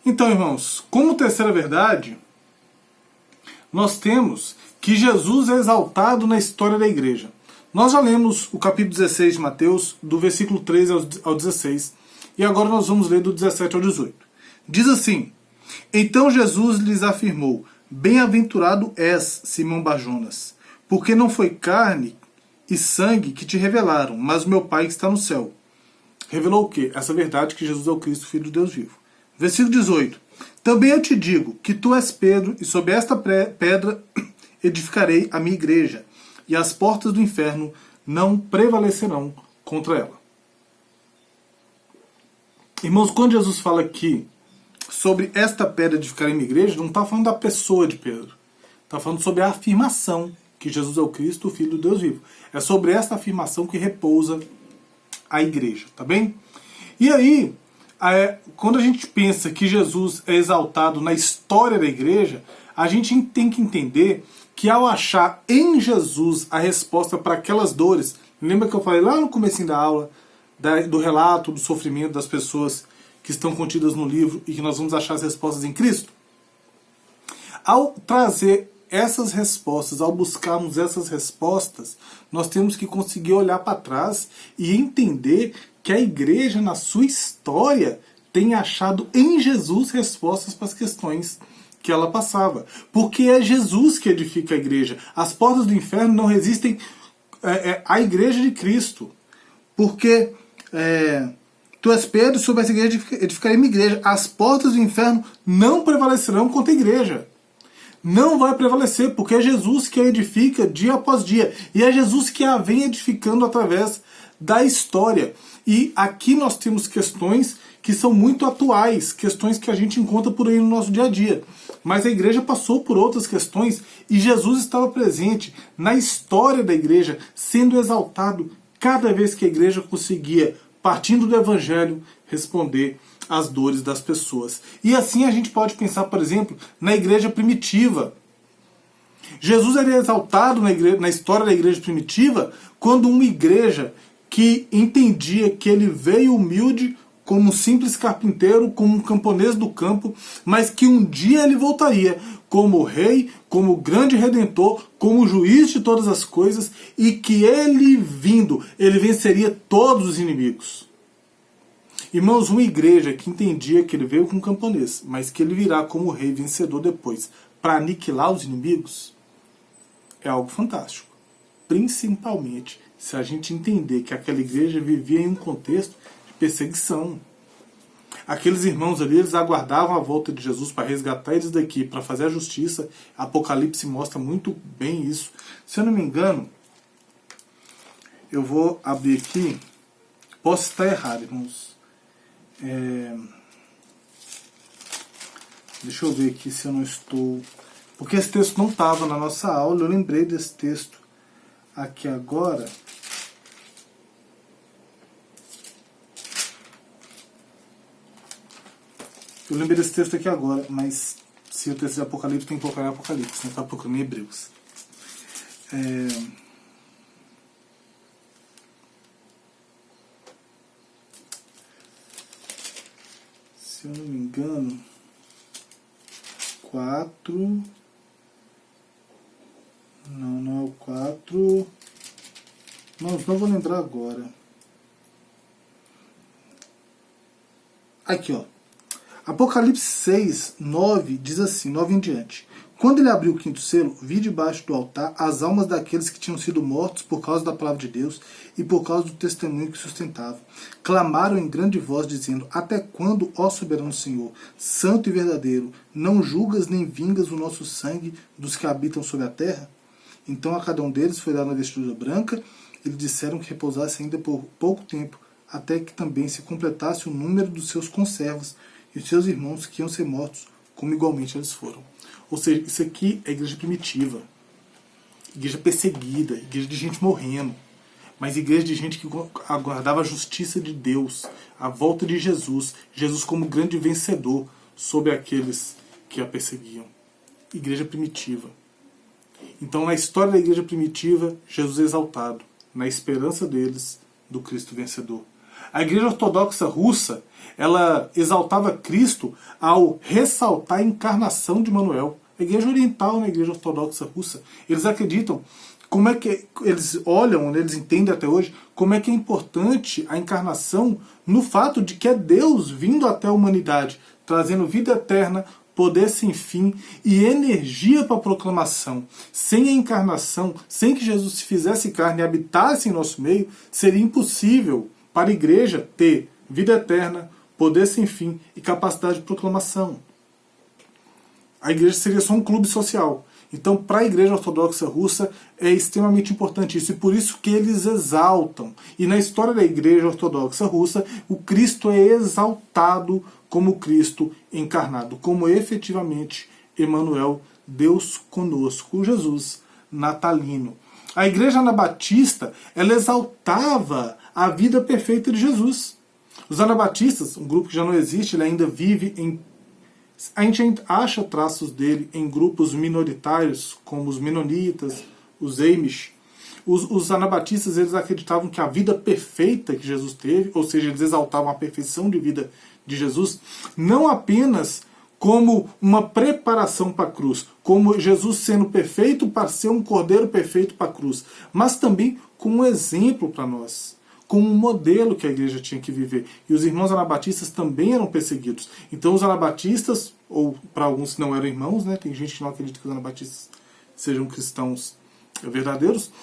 Então, irmãos, como terceira verdade, nós temos que Jesus é exaltado na história da igreja. Nós já lemos o capítulo 16 de Mateus, do versículo 13 ao 16, e agora nós vamos ler do 17 ao 18. Diz assim: Então Jesus lhes afirmou: Bem-aventurado és, Simão Barjonas, porque não foi carne e sangue que te revelaram, mas o meu Pai que está no céu. Revelou o quê? Essa verdade que Jesus é o Cristo, Filho do Deus vivo. Versículo 18. Também eu te digo que tu és Pedro, e sobre esta pedra edificarei a minha igreja, e as portas do inferno não prevalecerão contra ela. Irmãos, quando Jesus fala aqui sobre esta pedra edificarei a minha igreja, não está falando da pessoa de Pedro. Está falando sobre a afirmação que Jesus é o Cristo, o Filho do Deus vivo. É sobre esta afirmação que repousa a igreja, tá bem? E aí, quando a gente pensa que Jesus é exaltado na história da igreja, a gente tem que entender que ao achar em Jesus a resposta para aquelas dores, lembra que eu falei lá no comecinho da aula, do relato do sofrimento das pessoas que estão contidas no livro e que nós vamos achar as respostas em Cristo? Ao trazer essas respostas, ao buscarmos essas respostas, nós temos que conseguir olhar para trás e entender que a igreja, na sua história, tem achado em Jesus respostas para as questões que ela passava. Porque é Jesus que edifica a igreja. As portas do inferno não resistem à igreja de Cristo. Porque tu és Pedro, sobre essa igreja edificarei minha igreja. As portas do inferno não prevalecerão contra a igreja. Não vai prevalecer, porque é Jesus que a edifica dia após dia. E é Jesus que a vem edificando através da história. E aqui nós temos questões que são muito atuais, questões que a gente encontra por aí no nosso dia a dia. Mas a igreja passou por outras questões e Jesus estava presente na história da igreja, sendo exaltado cada vez que a igreja conseguia, partindo do evangelho, responder às dores das pessoas. E assim a gente pode pensar, por exemplo, na igreja primitiva. Jesus era exaltado na história da igreja primitiva quando uma igreja que entendia que ele veio humilde como um simples carpinteiro, como um camponês do campo, mas que um dia ele voltaria como rei, como grande redentor, como juiz de todas as coisas, e que ele vindo, ele venceria todos os inimigos. Irmãos, uma igreja que entendia que ele veio como camponês, mas que ele virá como rei vencedor depois, para aniquilar os inimigos, é algo fantástico. Principalmente se a gente entender que aquela igreja vivia em um contexto de perseguição. Aqueles irmãos ali, eles aguardavam a volta de Jesus para resgatar eles daqui, para fazer a justiça. Apocalipse mostra muito bem isso. Se eu não me engano, eu vou abrir aqui, posso estar errado, irmãos. Deixa eu ver aqui se eu não estou... Porque esse texto não estava na nossa aula, eu lembrei desse texto aqui agora. Eu lembrei desse texto aqui agora, mas se o texto de Apocalipse tem que colocar em Apocalipse, não está procurando em Hebreus. Se eu não me engano, 4... Não é o 4... Não vou lembrar agora. Aqui, ó. Apocalipse 6, 9, diz assim, 9 em diante. Quando ele abriu o quinto selo, vi debaixo do altar as almas daqueles que tinham sido mortos por causa da palavra de Deus e por causa do testemunho que sustentavam. Clamaram em grande voz, dizendo: Até quando, ó soberano Senhor, santo e verdadeiro, não julgas nem vingas o nosso sangue dos que habitam sobre a terra? Então a cada um deles foi dada uma vestidura branca, e lhe disseram que repousasse ainda por pouco tempo, até que também se completasse o número dos seus conservos e os seus irmãos que iam ser mortos, como igualmente eles foram. Ou seja, isso aqui é a igreja primitiva, igreja perseguida, igreja de gente morrendo, mas igreja de gente que aguardava a justiça de Deus, a volta de Jesus, Jesus como grande vencedor sobre aqueles que a perseguiam. Igreja primitiva. Então, na história da igreja primitiva, Jesus é exaltado, na esperança deles, do Cristo vencedor. A Igreja Ortodoxa Russa, ela exaltava Cristo ao ressaltar a encarnação de Manuel. A Igreja Oriental, na Igreja Ortodoxa Russa, eles acreditam, como é que eles olham, eles entendem até hoje, como é que é importante a encarnação no fato de que é Deus vindo até a humanidade, trazendo vida eterna, poder sem fim e energia para a proclamação. Sem a encarnação, sem que Jesus se fizesse carne e habitasse em nosso meio, seria impossível para a igreja ter vida eterna, poder sem fim e capacidade de proclamação. A igreja seria só um clube social. Então, para a Igreja Ortodoxa Russa é extremamente importante isso, e por isso que eles exaltam. E na história da Igreja Ortodoxa Russa, o Cristo é exaltado como Cristo encarnado, como efetivamente Emmanuel, Deus conosco, o Jesus natalino. A Igreja Anabatista, ela exaltava a vida perfeita de Jesus. Os Anabatistas, um grupo que já não existe, ele ainda vive em... A gente acha traços dele em grupos minoritários, como os menonitas, os Amish. Os anabatistas, eles acreditavam que a vida perfeita que Jesus teve, ou seja, eles exaltavam a perfeição de vida de Jesus, não apenas como uma preparação para a cruz, como Jesus sendo perfeito para ser um cordeiro perfeito para a cruz, mas também como um exemplo para nós, como um modelo que a igreja tinha que viver. E os irmãos anabatistas também eram perseguidos. Então os anabatistas, ou para alguns não eram irmãos, né? Tem gente que não acredita que os anabatistas sejam cristãos verdadeiros.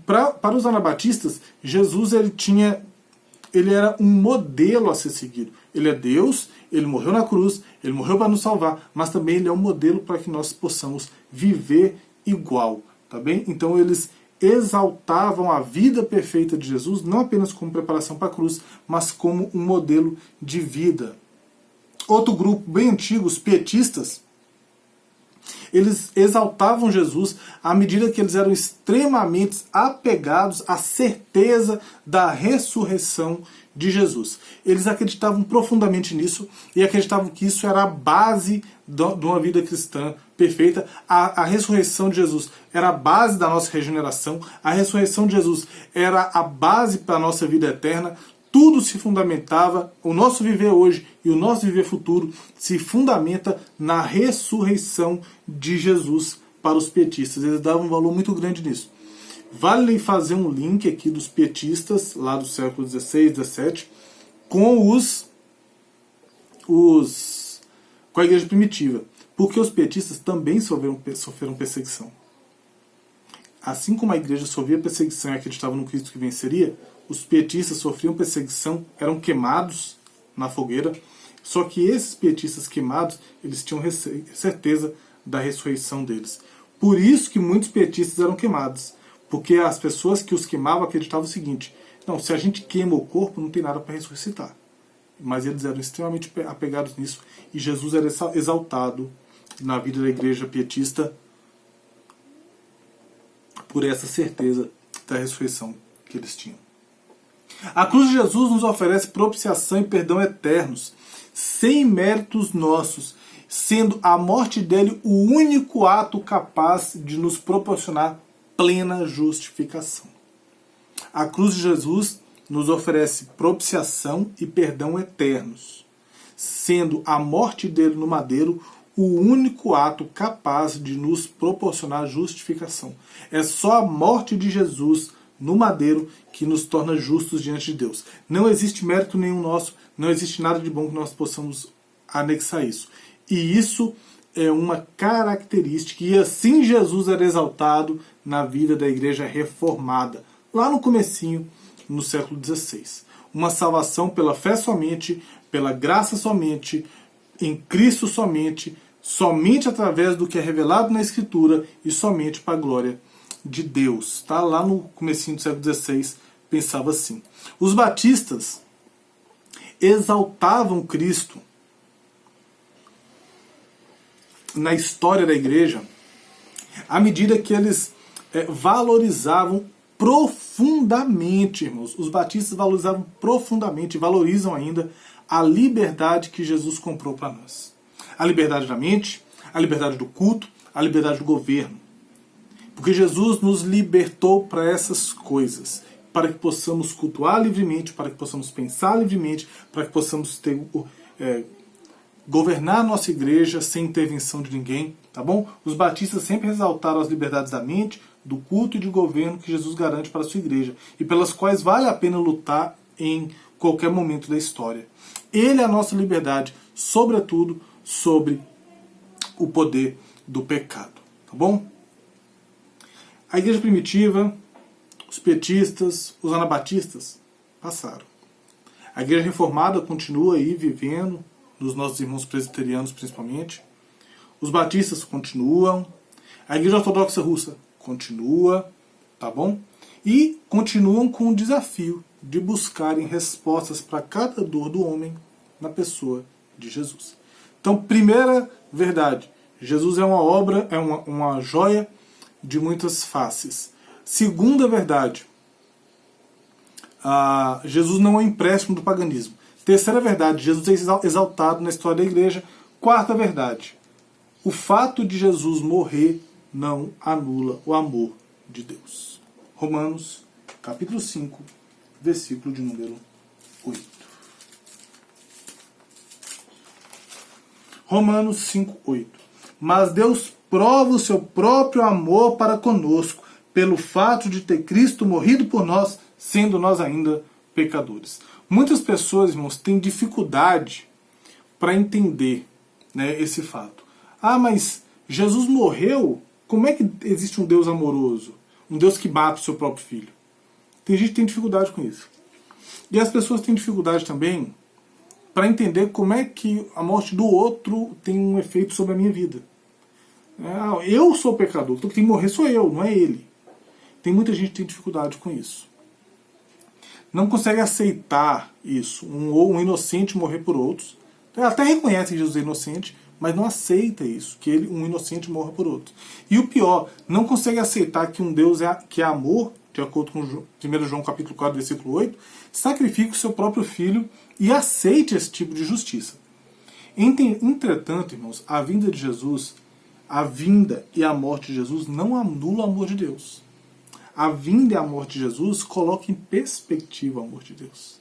Para os anabatistas, Jesus ele era um modelo a ser seguido. Ele é Deus, ele morreu na cruz, ele morreu para nos salvar, mas também ele é um modelo para que nós possamos viver igual, tá bem? Então eles exaltavam a vida perfeita de Jesus, não apenas como preparação para a cruz, mas como um modelo de vida. Outro grupo bem antigo, os pietistas, eles exaltavam Jesus à medida que eles eram extremamente apegados à certeza da ressurreição de Jesus. Eles acreditavam profundamente nisso e acreditavam que isso era a base de uma vida cristã perfeita. A ressurreição de Jesus era a base da nossa regeneração, a ressurreição de Jesus era a base para a nossa vida eterna. Tudo se fundamentava, o nosso viver hoje e o nosso viver futuro se fundamenta na ressurreição de Jesus para os pietistas. Eles davam um valor muito grande nisso. Vale fazer um link aqui dos pietistas, lá do século XVI, XVII, com com a igreja primitiva. Porque os pietistas também sofreram perseguição. Assim como a igreja sofria perseguição e acreditava no Cristo que venceria, os pietistas sofriam perseguição, eram queimados na fogueira, só que esses pietistas queimados, eles tinham certeza da ressurreição deles. Por isso que muitos pietistas eram queimados, porque as pessoas que os queimavam acreditavam o seguinte: não, se a gente queima o corpo, não tem nada para ressuscitar. Mas eles eram extremamente apegados nisso, e Jesus era exaltado na vida da igreja pietista por essa certeza da ressurreição que eles tinham. A cruz de Jesus nos oferece propiciação e perdão eternos, sem méritos nossos, sendo a morte dele o único ato capaz de nos proporcionar plena justificação. A cruz de Jesus nos oferece propiciação e perdão eternos, sendo a morte dele no madeiro o único ato capaz de nos proporcionar justificação. É só a morte de Jesus no madeiro que nos torna justos diante de Deus. Não existe mérito nenhum nosso, não existe nada de bom que nós possamos anexar isso. E isso é uma característica, e assim Jesus era exaltado na vida da igreja reformada, lá no comecinho, no século XVI. Uma salvação pela fé somente, pela graça somente, em Cristo somente, somente através do que é revelado na Escritura e somente para a glória de Deus. Tá? Lá no comecinho do século XVI pensava assim. Os batistas exaltavam Cristo na história da igreja à medida que eles valorizavam profundamente, irmãos. Os batistas valorizavam profundamente, valorizam ainda a liberdade que Jesus comprou para nós. A liberdade da mente, a liberdade do culto, a liberdade do governo. Porque Jesus nos libertou para essas coisas. para que possamos cultuar livremente, para que possamos pensar livremente, para que possamos governar a nossa igreja sem intervenção de ninguém, tá bom? Os batistas sempre exaltaram as liberdades da mente, do culto e de governo que Jesus garante para a sua igreja, e pelas quais vale a pena lutar em qualquer momento da história. Ele é a nossa liberdade, sobretudo sobre o poder do pecado, tá bom? A igreja primitiva, os pietistas, os anabatistas passaram. A igreja reformada continua aí vivendo, dos nossos irmãos presbiterianos principalmente. Os batistas continuam. A igreja ortodoxa russa continua, tá bom? E continuam com o desafio de buscarem respostas para cada dor do homem na pessoa de Jesus. Então, primeira verdade, Jesus é uma obra, é uma joia de muitas faces. Segunda verdade, Jesus não é um empréstimo do paganismo. Terceira verdade, Jesus é exaltado na história da igreja. Quarta verdade, o fato de Jesus morrer não anula o amor de Deus. Romanos, capítulo 5, versículo de número 8. Romanos 5, 8. Mas Deus prova o seu próprio amor para conosco, pelo fato de ter Cristo morrido por nós, sendo nós ainda pecadores. Muitas pessoas, irmãos, têm dificuldade para entender, né, esse fato. Mas Jesus morreu? Como é que existe um Deus amoroso? Um Deus que mata o seu próprio filho? Tem gente que tem dificuldade com isso. E as pessoas têm dificuldade também para entender como é que a morte do outro tem um efeito sobre a minha vida. Eu sou pecador, então quem tem que morrer sou eu, não é ele. Tem muita gente que tem dificuldade com isso. Não consegue aceitar isso, um inocente morrer por outros. Até reconhece que Jesus é inocente, mas não aceita isso, que um inocente morra por outros. E o pior, não consegue aceitar que um Deus que é amor, de acordo com 1 João capítulo 4, versículo 8, sacrifica o seu próprio filho e aceite esse tipo de justiça. Entretanto, irmãos, a vinda de Jesus, a vinda e a morte de Jesus não anulam o amor de Deus. A vinda e a morte de Jesus colocam em perspectiva o amor de Deus.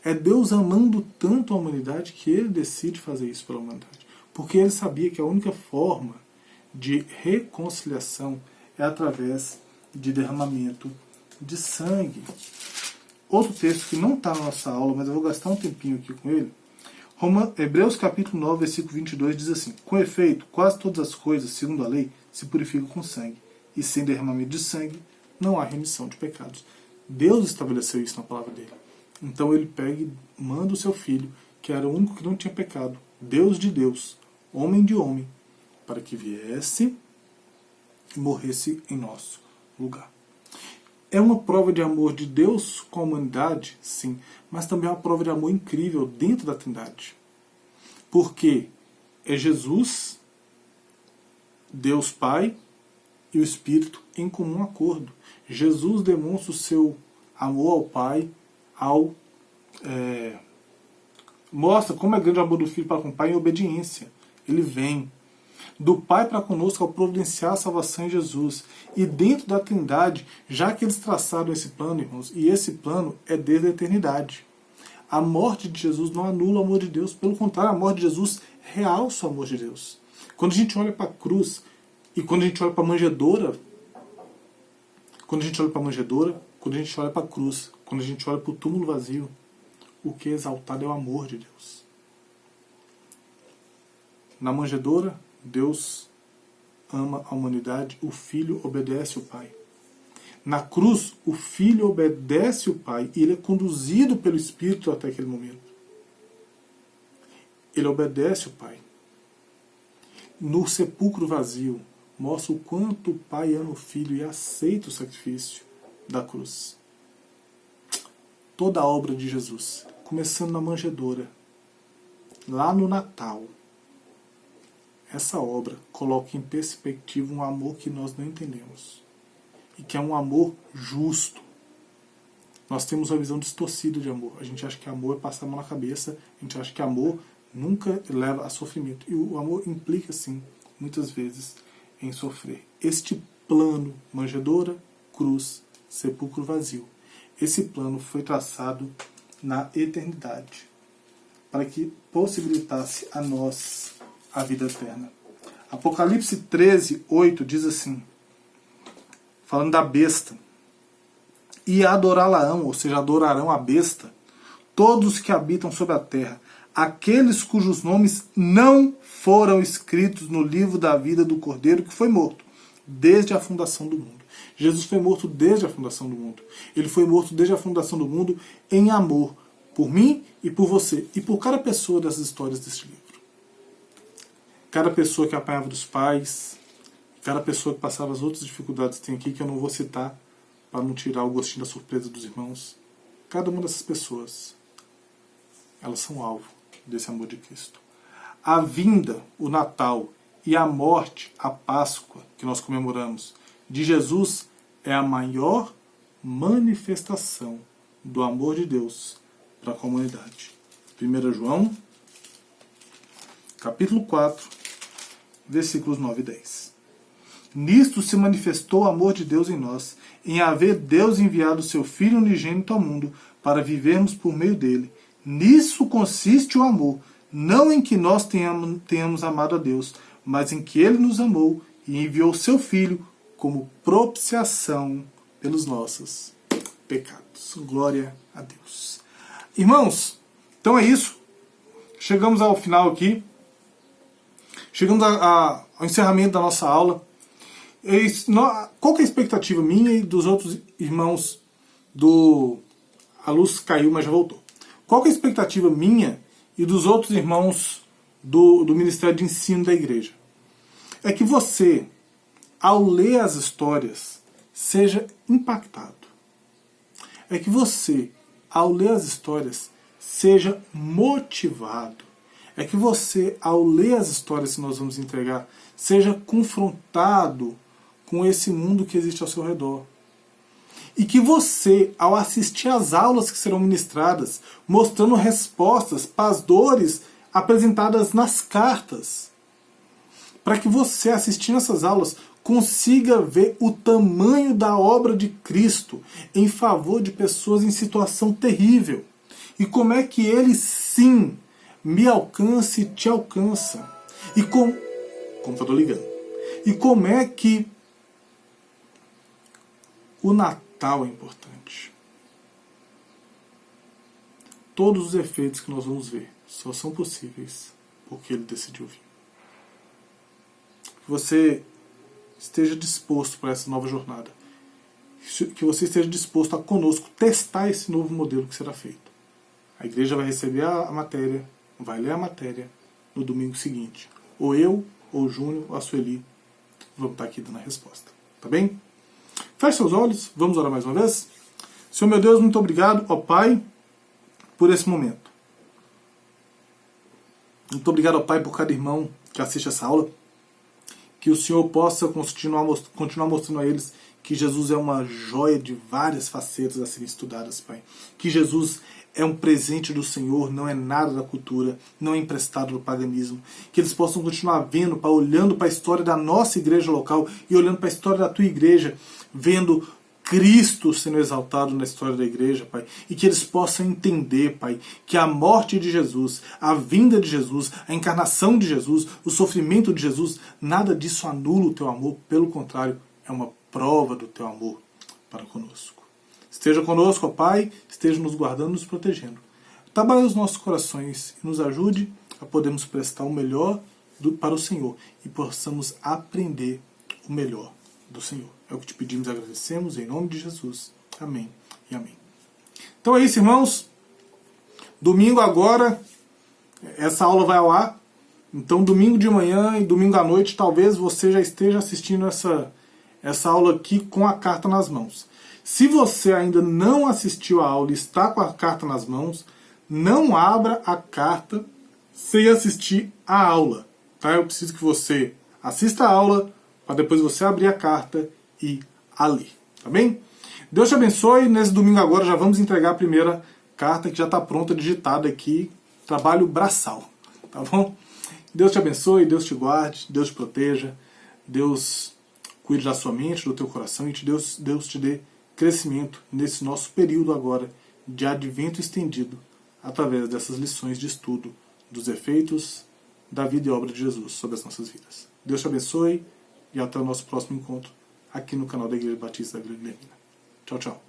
É Deus amando tanto a humanidade que ele decide fazer isso pela humanidade. Porque ele sabia que a única forma de reconciliação é através de derramamento de sangue. Outro texto que não está na nossa aula, mas eu vou gastar um tempinho aqui com ele. Hebreus capítulo 9, versículo 22 diz assim: com efeito, quase todas as coisas, segundo a lei, se purificam com sangue, e sem derramamento de sangue não há remissão de pecados. Deus estabeleceu isso na palavra dele. Então ele pega e manda o seu filho, que era o único que não tinha pecado, Deus de Deus, homem de homem, para que viesse e morresse em nosso lugar. É uma prova de amor de Deus com a humanidade? Sim. Mas também é uma prova de amor incrível dentro da Trindade. Porque é Jesus, Deus Pai e o Espírito em comum acordo. Jesus demonstra o seu amor ao Pai, mostra como é grande o amor do Filho para com o Pai em obediência. Ele vem do Pai para conosco ao providenciar a salvação em Jesus. E dentro da Trindade, já que eles traçaram esse plano, irmãos, e esse plano é desde a eternidade. A morte de Jesus não anula o amor de Deus, pelo contrário, a morte de Jesus realça o amor de Deus. Quando a gente olha para a cruz e quando a gente olha para a manjedoura, quando a gente olha para a cruz, quando a gente olha para o túmulo vazio, o que é exaltado é o amor de Deus. Na manjedoura, Deus ama a humanidade, o Filho obedece o Pai. Na cruz, o Filho obedece o Pai e ele é conduzido pelo Espírito até aquele momento. Ele obedece o Pai. No sepulcro vazio, mostra o quanto o Pai ama o Filho e aceita o sacrifício da cruz. Toda a obra de Jesus, começando na manjedoura, lá no Natal, essa obra coloca em perspectiva um amor que nós não entendemos. E que é um amor justo. Nós temos uma visão distorcida de amor. A gente acha que amor é passar a mão na cabeça. A gente acha que amor nunca leva a sofrimento. E o amor implica, sim, muitas vezes, em sofrer. Este plano, manjedoura, cruz, sepulcro vazio. Esse plano foi traçado na eternidade, para que possibilitasse a nós a vida eterna. Apocalipse 13, 8 diz assim, falando da besta, e adorá-la-ão, ou seja, adorarão a besta, todos que habitam sobre a terra, aqueles cujos nomes não foram escritos no livro da vida do Cordeiro que foi morto, desde a fundação do mundo. Jesus foi morto desde a fundação do mundo. Ele foi morto desde a fundação do mundo em amor, por mim e por você, e por cada pessoa dessas histórias deste livro. Cada pessoa que apanhava dos pais, cada pessoa que passava as outras dificuldades que tem aqui, que eu não vou citar, para não tirar o gostinho da surpresa dos irmãos. Cada uma dessas pessoas, elas são alvo desse amor de Cristo. A vinda, o Natal, e a morte, a Páscoa, que nós comemoramos, de Jesus é a maior manifestação do amor de Deus para a comunidade. 1 João, capítulo 4, versículos 9 e 10. Nisto se manifestou o amor de Deus em nós, em haver Deus enviado o seu Filho unigênito ao mundo, para vivermos por meio dele. Nisso consiste o amor, não em que nós tenhamos amado a Deus, mas em que ele nos amou e enviou o seu Filho como propiciação pelos nossos pecados. Glória a Deus. Irmãos, então é isso. Chegamos ao final aqui. Chegamos ao encerramento da nossa aula. Qual que é a expectativa minha e dos outros irmãos A luz caiu, mas já voltou. Qual que é a expectativa minha e dos outros irmãos do Ministério de Ensino da Igreja? É que você, ao ler as histórias, seja impactado. É que você, ao ler as histórias, seja motivado. É que você, ao ler as histórias que nós vamos entregar, seja confrontado com esse mundo que existe ao seu redor. E que você, ao assistir às aulas que serão ministradas, mostrando respostas para as dores apresentadas nas cartas, para que você, assistindo essas aulas, consiga ver o tamanho da obra de Cristo em favor de pessoas em situação terrível. E como é que ele, sim, me alcança e te alcança. E computador ligando. E como é que o Natal é importante. Todos os efeitos que nós vamos ver só são possíveis porque ele decidiu vir. Que você esteja disposto para essa nova jornada. Que você esteja disposto a conosco testar esse novo modelo que será feito. A igreja vai receber a matéria, vai ler a matéria no domingo seguinte. Ou eu, ou o Júnior, ou a Sueli vamos estar aqui dando a resposta. Tá bem? Feche seus olhos, vamos orar mais uma vez? Senhor meu Deus, muito obrigado, ó Pai, por esse momento. Muito obrigado, ó Pai, por cada irmão que assiste essa aula. Que o Senhor possa continuar mostrando a eles que Jesus é uma joia de várias facetas a serem estudadas, Pai. Que Jesus é um presente do Senhor, não é nada da cultura, não é emprestado do paganismo. Que eles possam continuar vendo, Pai, olhando para a história da nossa igreja local e olhando para a história da tua igreja, vendo Cristo sendo exaltado na história da igreja, Pai, e que eles possam entender, Pai, que a morte de Jesus, a vinda de Jesus, a encarnação de Jesus, o sofrimento de Jesus, nada disso anula o teu amor, pelo contrário, é uma prova do teu amor para conosco. Esteja conosco, ó Pai, esteja nos guardando, nos protegendo. Trabalhe os nossos corações e nos ajude a podermos prestar o melhor para o Senhor e possamos aprender o melhor do Senhor. É o que te pedimos e agradecemos, em nome de Jesus. Amém e amém. Então é isso, irmãos. Domingo agora, essa aula vai ao ar. Então domingo de manhã e domingo à noite, talvez você já esteja assistindo essa aula aqui com a carta nas mãos. Se você ainda não assistiu a aula e está com a carta nas mãos, não abra a carta sem assistir a aula. Tá? Eu preciso que você assista a aula, para depois você abrir a carta e a ler. Tá bem? Deus te abençoe. Nesse domingo agora já vamos entregar a primeira carta que já está pronta, digitada aqui. Trabalho braçal. Tá bom? Deus te abençoe, Deus te guarde, Deus te proteja, Deus cuide da sua mente, do teu coração e Deus te dê crescimento nesse nosso período agora de advento estendido, através dessas lições de estudo dos efeitos da vida e obra de Jesus sobre as nossas vidas. Deus te abençoe e até o nosso próximo encontro aqui no canal da Igreja Batista da Vila Guilhermina. Tchau, tchau.